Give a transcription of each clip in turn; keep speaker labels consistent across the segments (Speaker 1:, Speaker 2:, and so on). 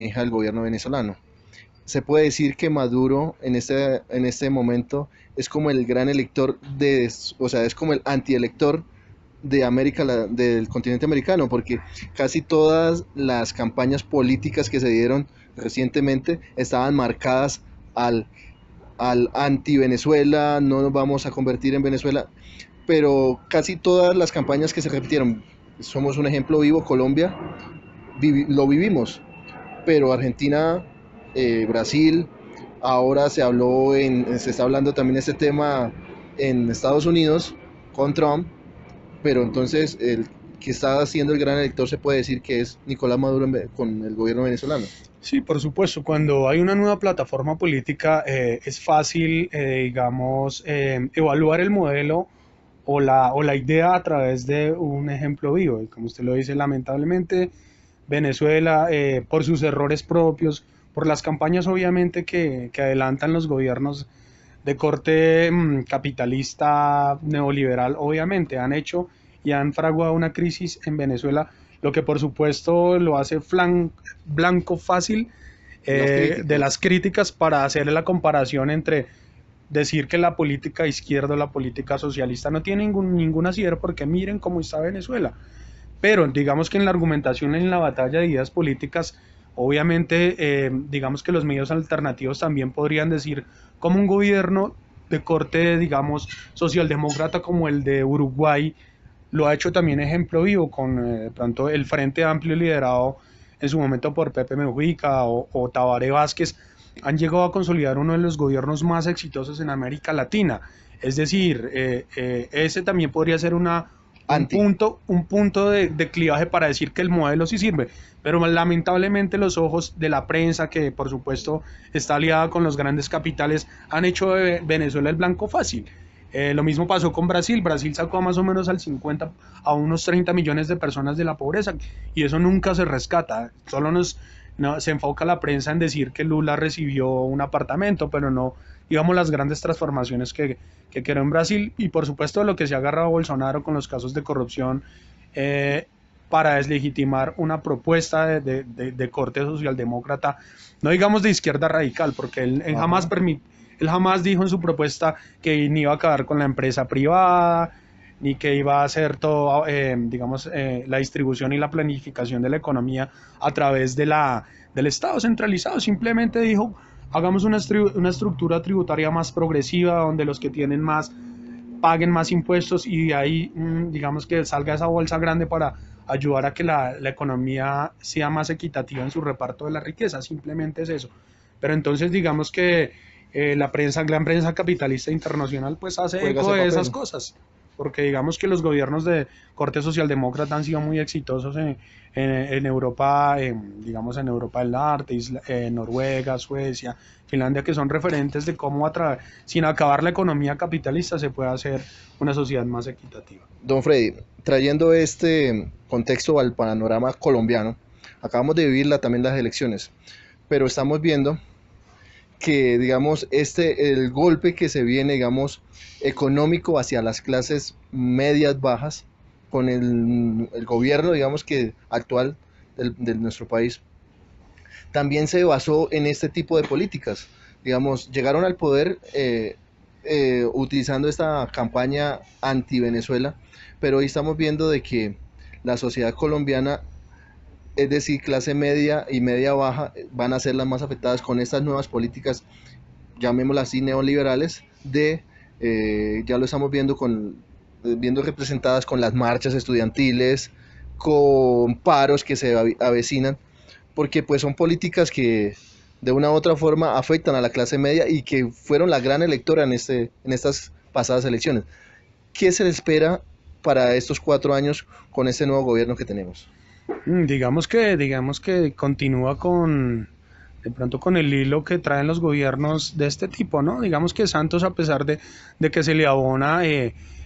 Speaker 1: el gobierno venezolano. Se puede decir que Maduro en este momento es como el gran elector o sea, es como el antielector de del continente americano, porque casi todas las campañas políticas que se dieron recientemente estaban marcadas al, al anti-Venezuela, no nos vamos a convertir en Venezuela, pero casi todas las campañas que se repitieron, somos un ejemplo vivo, Colombia, lo vivimos, pero Argentina, Brasil, ahora se está hablando también este tema en Estados Unidos con Trump, pero entonces el que está haciendo el gran elector se puede decir que es Nicolás Maduro con el gobierno venezolano.
Speaker 2: Sí, por supuesto. Cuando hay una nueva plataforma política, es fácil, digamos, evaluar el modelo o la idea a través de un ejemplo vivo. Y como usted lo dice, lamentablemente, Venezuela, por sus errores propios, por las campañas obviamente que adelantan los gobiernos de corte capitalista neoliberal, obviamente han hecho y han fraguado una crisis en Venezuela, lo que por supuesto lo hace blanco fácil
Speaker 1: De las
Speaker 2: de
Speaker 1: críticas.
Speaker 2: las críticas para hacer la comparación entre decir que la política izquierda o la política socialista no tiene ningún asidero, porque miren cómo está Venezuela. Pero digamos que en la argumentación, en la batalla de ideas políticas, obviamente, digamos que los medios alternativos también podrían decir como un gobierno de corte, digamos, socialdemócrata como el de Uruguay lo ha hecho también ejemplo vivo con de pronto el Frente Amplio liderado en su momento por Pepe Mujica o Tabaré Vázquez, han llegado a consolidar uno de los gobiernos más exitosos en América Latina. Es decir, ese también podría ser
Speaker 1: Anti.
Speaker 2: un punto de clivaje para decir que el modelo sí sirve, pero lamentablemente los ojos de la prensa, que por supuesto está aliada con los grandes capitales, han hecho de Venezuela el blanco fácil. Lo mismo pasó con Brasil. Brasil sacó más o menos al 50 a unos 30 millones de personas de la pobreza y eso nunca se rescata. Solo se enfoca la prensa en decir que Lula recibió un apartamento, pero no, digamos, las grandes transformaciones que quedó en Brasil y por supuesto lo que se ha agarrado Bolsonaro con los casos de corrupción eh, para deslegitimar una propuesta de corte socialdemócrata, no digamos de izquierda radical, porque
Speaker 1: Ajá.
Speaker 2: él jamás dijo en su propuesta que ni iba a acabar con la empresa privada, ni que iba a hacer todo, digamos, la distribución y la planificación de la economía a través del Estado centralizado. Simplemente dijo, hagamos una estructura tributaria más progresiva, donde los que tienen más paguen más impuestos y de ahí, digamos, que salga esa bolsa grande para ayudar a que la economía sea más equitativa en su reparto de la riqueza. Simplemente es eso. Pero entonces digamos que gran prensa capitalista internacional pues hace
Speaker 1: Juega
Speaker 2: eco
Speaker 1: ese
Speaker 2: de esas
Speaker 1: papel.
Speaker 2: cosas, porque digamos que los gobiernos de corte socialdemócrata han sido muy exitosos en Europa, digamos en Europa del Norte, Noruega, Suecia, Finlandia, que son referentes de cómo sin acabar la economía capitalista se puede hacer una sociedad más equitativa.
Speaker 1: Don Freddy, trayendo este contexto al panorama colombiano, acabamos de vivir también las elecciones, pero estamos viendo que, digamos, el golpe que se viene, digamos, económico hacia las clases medias bajas con el gobierno, digamos, que actual de nuestro país, también se basó en este tipo de políticas. Digamos, llegaron al poder utilizando esta campaña anti-Venezuela, pero hoy estamos viendo de que la sociedad colombiana, es decir, clase media y media baja, van a ser las más afectadas con estas nuevas políticas, llamémoslas así, neoliberales, ya lo estamos viendo viendo representadas con las marchas estudiantiles, con paros que se avecinan, porque pues son políticas que de una u otra forma afectan a la clase media y que fueron la gran electora en estas pasadas elecciones. ¿Qué se le espera para estos 4 años con este nuevo gobierno que tenemos?
Speaker 2: Digamos que continúa de pronto con el hilo que traen los gobiernos de este tipo, ¿no? Digamos que Santos, a pesar de que se le abona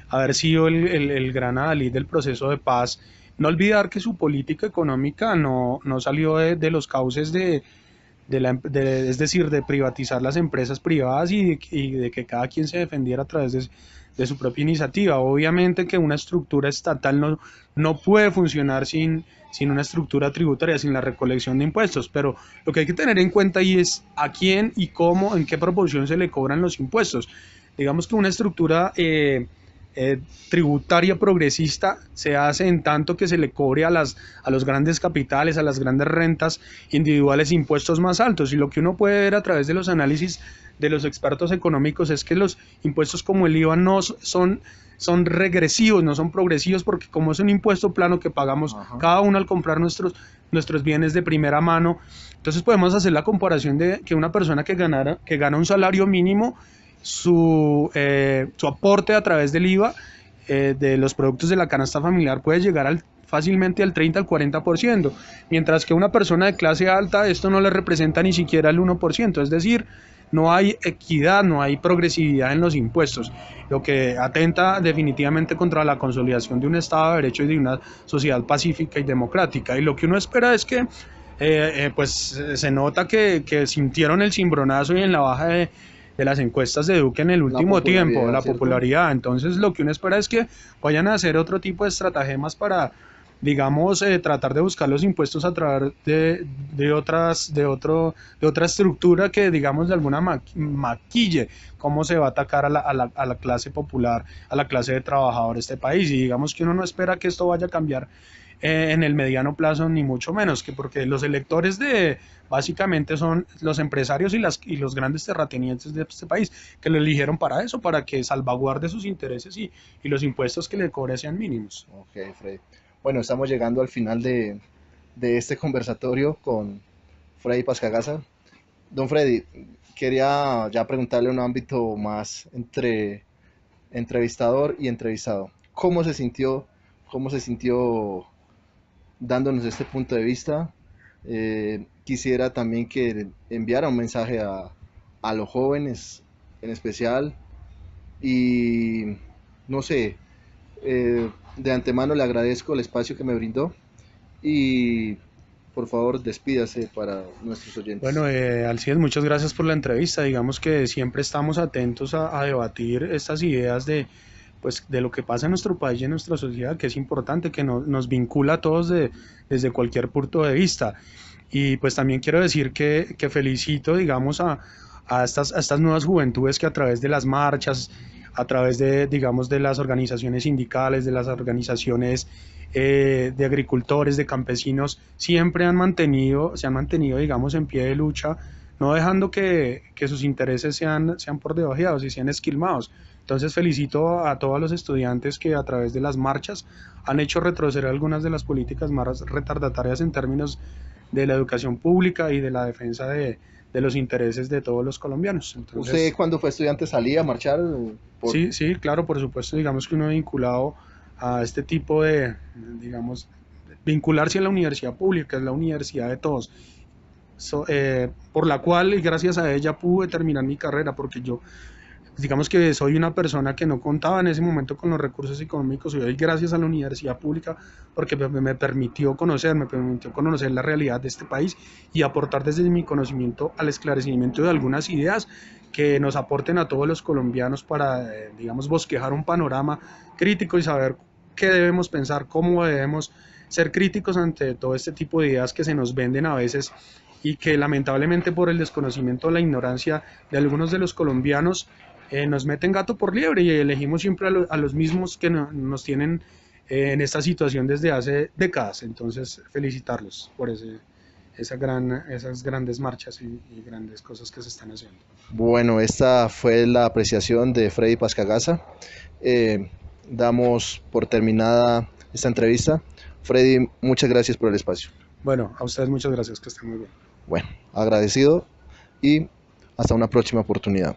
Speaker 2: haber sido el gran adalid del proceso de paz, no olvidar que su política económica no salió de los cauces es decir, de privatizar las empresas privadas y de que cada quien se defendiera a través de su propia iniciativa. Obviamente que una estructura estatal no puede funcionar sin una estructura tributaria, sin la recolección de impuestos, pero lo que hay que tener en cuenta ahí es a quién y cómo, en qué proporción se le cobran los impuestos. Digamos que una estructura tributaria progresista se hace en tanto que se le cobre a los grandes capitales, a las grandes rentas individuales impuestos más altos, y lo que uno puede ver a través de los análisis de los expertos económicos es que los impuestos como el IVA no son regresivos, no son progresivos, porque como es un impuesto plano que pagamos cada uno al comprar nuestros bienes de primera mano, entonces podemos hacer la comparación de que una persona que gana un salario mínimo, su aporte a través del IVA de los productos de la canasta familiar puede llegar fácilmente al 30 al 40%, mientras que una persona de clase alta esto no le representa ni siquiera el 1%, es decir, no hay equidad, no hay progresividad en los impuestos, lo que atenta definitivamente contra la consolidación de un Estado de Derecho y de una sociedad pacífica y democrática. Y lo que uno espera es que pues se nota que sintieron el cimbronazo y en la baja de las encuestas de Duque en el último tiempo, la popularidad. Entonces lo que uno espera es que vayan a hacer otro tipo de estratagemas para, digamos, tratar de buscar los impuestos a través de otra estructura que, digamos, de alguna maquille cómo se va a atacar a la clase popular, a la clase de trabajadores de este país. Y digamos que uno no espera que esto vaya a cambiar en el mediano plazo, ni mucho menos, porque los electores básicamente son los empresarios y los grandes terratenientes de este país, que lo eligieron para eso, para que salvaguarde sus intereses y los impuestos que le cobre sean mínimos.
Speaker 1: Ok, Freddy. Bueno, estamos llegando al final de este conversatorio con Freddy Pascagasa. Don Freddy, quería ya preguntarle un ámbito más entre entrevistador y entrevistado. ¿Cómo se sintió? ¿Cómo se sintió dándonos este punto de vista? Quisiera también que enviara un mensaje a los jóvenes en especial y no sé, de antemano le agradezco el espacio que me brindó y por favor despídase para nuestros oyentes.
Speaker 2: Bueno, Alcides, muchas gracias por la entrevista. Digamos que siempre estamos atentos a debatir estas ideas pues, de lo que pasa en nuestro país y en nuestra sociedad, que es importante, que nos vincula a todos desde cualquier punto de vista. Y pues también quiero decir que felicito, digamos, a estas nuevas juventudes que a través de las marchas, a través digamos, de las organizaciones sindicales, de las organizaciones de agricultores, de campesinos, siempre se han mantenido, digamos, en pie de lucha, no dejando que sus intereses sean por debajeados y sean esquilmados. Entonces felicito a todos los estudiantes que a través de las marchas han hecho retroceder algunas de las políticas más retardatarias en términos de la educación pública y de la defensa de los intereses de todos los colombianos. Entonces,
Speaker 1: ¿usted cuando fue estudiante salía a marchar?
Speaker 2: Sí, claro, por supuesto, digamos que uno vinculado a este tipo digamos, vincularse a la universidad pública, es la universidad de todos, por la cual y gracias a ella pude terminar mi carrera, porque yo, digamos que soy una persona que no contaba en ese momento con los recursos económicos y hoy gracias a la universidad pública porque me permitió conocer la realidad de este país y aportar desde mi conocimiento al esclarecimiento de algunas ideas que nos aporten a todos los colombianos para, digamos, bosquejar un panorama crítico y saber qué debemos pensar, cómo debemos ser críticos ante todo este tipo de ideas que se nos venden a veces y que lamentablemente por el desconocimiento o la ignorancia de algunos de los colombianos nos meten gato por liebre y elegimos siempre a los mismos que nos tienen en esta situación desde hace décadas. Entonces, felicitarlos por esas grandes marchas y grandes cosas que se están haciendo.
Speaker 1: Bueno, esta fue la apreciación de Freddy Pascagasa. Damos por terminada esta entrevista. Freddy, muchas gracias por el espacio.
Speaker 2: Bueno, a ustedes muchas gracias, que estén muy bien.
Speaker 1: Bueno, agradecido y hasta una próxima oportunidad.